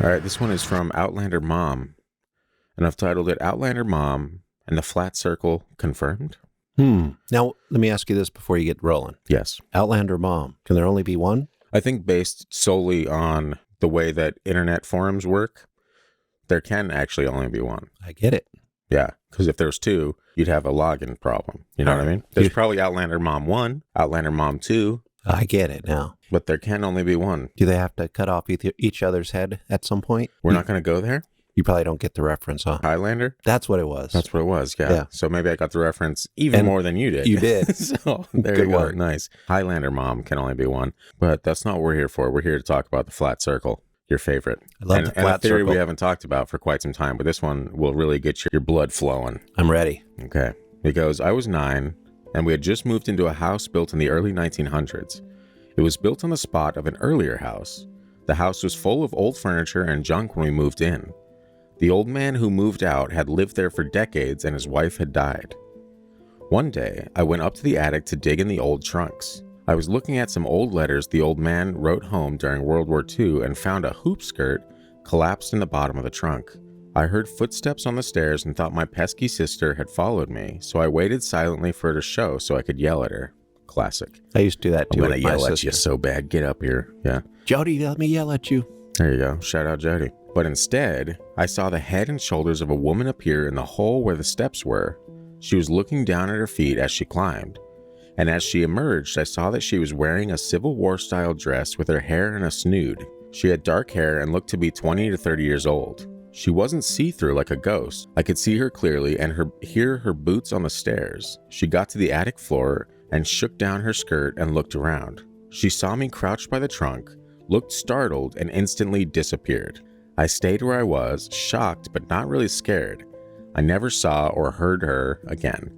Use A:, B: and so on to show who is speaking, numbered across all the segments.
A: All right, this one is from Outlander Mom, and I've titled it Outlander Mom and the Flat Circle Confirmed.
B: Now, let me ask you this before you get rolling.
A: Yes.
B: Outlander Mom, can there only be one?
A: I think based solely on the way that internet forums work, there can actually only be one.
B: I get it.
A: Yeah, because if there's two, you'd have a login problem. You know what I mean? There's probably Outlander Mom 1, Outlander Mom 2.
B: I get it now.
A: But there can only be one.
B: Do they have to cut off each other's head at some point?
A: We're not going to go there?
B: You probably don't get the reference, huh?
A: Highlander?
B: That's what it was.
A: That's what it was, yeah. So maybe I got the reference even more than you did.
B: You did.
A: So there you go. Nice. Highlander Mom can only be one. But that's not what we're here for. We're here to talk about the flat circle, your favorite.
B: I love the flat
A: a theory
B: circle.
A: We haven't talked about for quite some time, but this one will really get your blood flowing.
B: I'm ready.
A: Okay. It goes, I was 9, and we had just moved into a house built in the early 1900s. It was built on the spot of an earlier house. The house was full of old furniture and junk when we moved in. The old man who moved out had lived there for decades and his wife had died. One day, I went up to the attic to dig in the old trunks. I was looking at some old letters the old man wrote home during World War II and found a hoop skirt collapsed in the bottom of the trunk. I heard footsteps on the stairs and thought my pesky sister had followed me, so I waited silently for her to show so I could yell at her. Classic.
B: I used to do that too.
A: I'm going to yell at you so bad. Get up here. Yeah.
B: Jody, let me yell at you.
A: There you go. Shout out Jody. But instead, I saw the head and shoulders of a woman appear in the hole where the steps were. She was looking down at her feet as she climbed. And as she emerged, I saw that she was wearing a Civil War style dress with her hair in a snood. She had dark hair and looked to be 20 to 30 years old. She wasn't see-through like a ghost. I could see her clearly and hear her boots on the stairs. She got to the attic floor and shook down her skirt and looked around. She saw me crouched by the trunk, looked startled, and instantly disappeared. I stayed where I was, shocked but not really scared. I never saw or heard her again.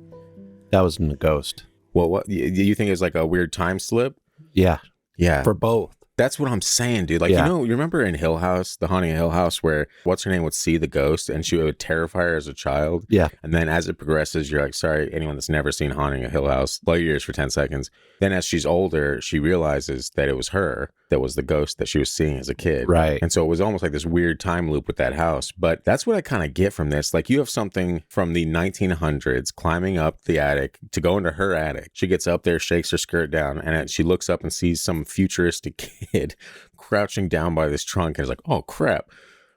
B: That wasn't a ghost.
A: Well, what do you think is like a weird time slip?
B: Yeah.
A: Yeah.
B: For both.
A: That's what I'm saying, dude. Like, you remember in Hill House, the Haunting of Hill House, where what's her name would see the ghost and she would terrify her as a child?
B: Yeah.
A: And then as it progresses, you're like, sorry, anyone that's never seen Haunting of Hill House, blow your ears for 10 seconds. Then as she's older, she realizes that it was her that was the ghost that she was seeing as a kid.
B: Right.
A: And so it was almost like this weird time loop with that house. But that's what I kind of get from this. Like, you have something from the 1900s climbing up the attic to go into her attic. She gets up there, shakes her skirt down, and she looks up and sees some futuristic kid crouching down by this trunk and is like, oh crap,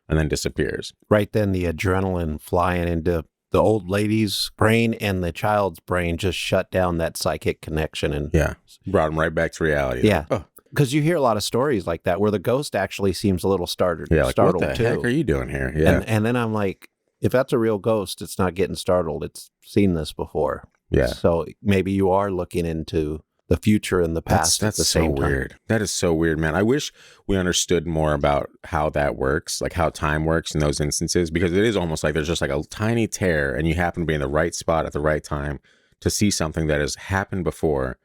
A: and then disappears.
B: Right then, the adrenaline flying into the old lady's brain and the child's brain just shut down that psychic connection. And
A: brought them right back to reality.
B: Yeah. Because you hear a lot of stories like that where the ghost actually seems a little startled.
A: Yeah, like,
B: startled
A: what the
B: too.
A: heck are you doing here? Yeah.
B: And then I'm like, if that's a real ghost, it's not getting startled. It's seen this before.
A: Yeah.
B: So maybe you are looking into the future and the past at the same time.
A: Weird. That is so weird, man. I wish we understood more about how that works, like how time works in those instances, because it is almost like there's just like a tiny tear and you happen to be in the right spot at the right time to see something that has happened before.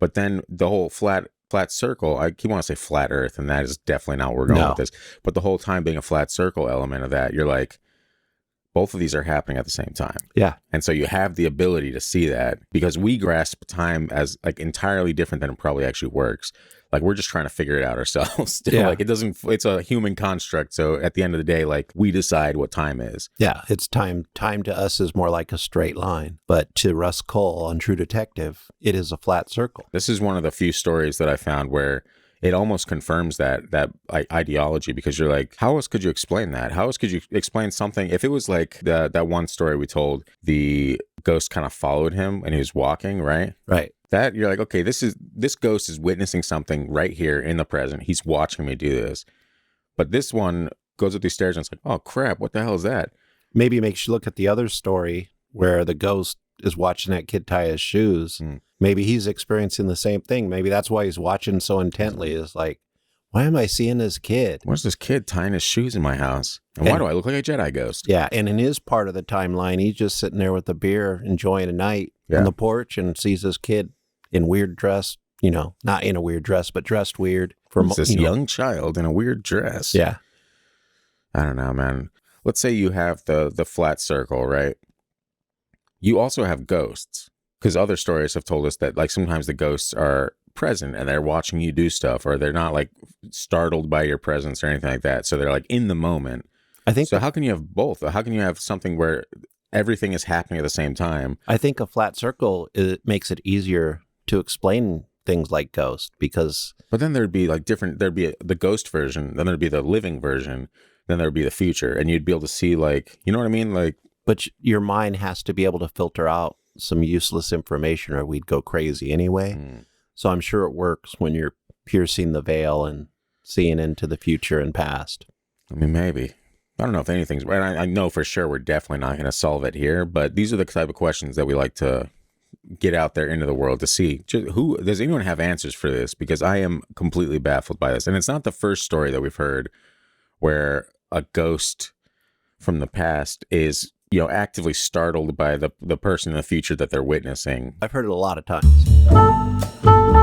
A: But then the whole flat circle, I keep want to say flat earth, and that is definitely not where we're going with this. But the whole time being a flat circle element of that, you're like, both of these are happening at the same time. Yeah. And so you have the ability to see that because we grasp time as like entirely different than it probably actually works. Like, we're just trying to figure it out ourselves. Still. Like, it's a human construct. So at the end of the day, like, we decide what time is.
B: Yeah. It's time. Time to us is more like a straight line. But to Russ Cole on True Detective, it is a flat circle.
A: This is one of the few stories that I found where it almost confirms that ideology, because you're like, how else could you explain that? How else could you explain something? If it was like that one story we told, the ghost kind of followed him and he was walking, right?
B: Right.
A: That you're like, okay, this ghost is witnessing something right here in the present. He's watching me do this. But this one goes up these stairs and it's like, oh crap, what the hell is that?
B: Maybe it makes you look at the other story where the ghost is watching that kid tie his shoes. Maybe he's experiencing the same thing. Maybe that's why he's watching so intently. Is like, why am I seeing this kid?
A: Where's this kid tying his shoes in my house? And why do I look like a Jedi ghost?
B: Yeah, and in his part of the timeline, he's just sitting there with a beer, enjoying a night on the porch, and sees this kid in weird dress, not in a weird dress, but dressed weird.
A: It's this young child in a weird dress.
B: Yeah.
A: I don't know, man. Let's say you have the flat circle, right? You also have ghosts, because other stories have told us that like sometimes the ghosts are present and they're watching you do stuff, or they're not like startled by your presence or anything like that. So they're like in the moment.
B: I think
A: so. How can you have both? How can you have something where everything is happening at the same time?
B: I think a flat circle makes it easier to explain things like ghosts because.
A: But then there'd be like different. There'd be the ghost version. Then there'd be the living version. Then there'd be the future, and you'd be able to see like, you know what I mean, like.
B: But your mind has to be able to filter out some useless information, or we'd go crazy anyway. So I'm sure it works when you're piercing the veil and seeing into the future and past.
A: I mean, maybe. I don't know if anything's. I know for sure we're definitely not going to solve it here, but these are the type of questions that we like to get out there into the world to see. Who does anyone have answers for this? Because I am completely baffled by this, and it's not the first story that we've heard where a ghost from the past is, you know, actively startled by the person in the future that they're witnessing.
B: I've heard it a lot of times.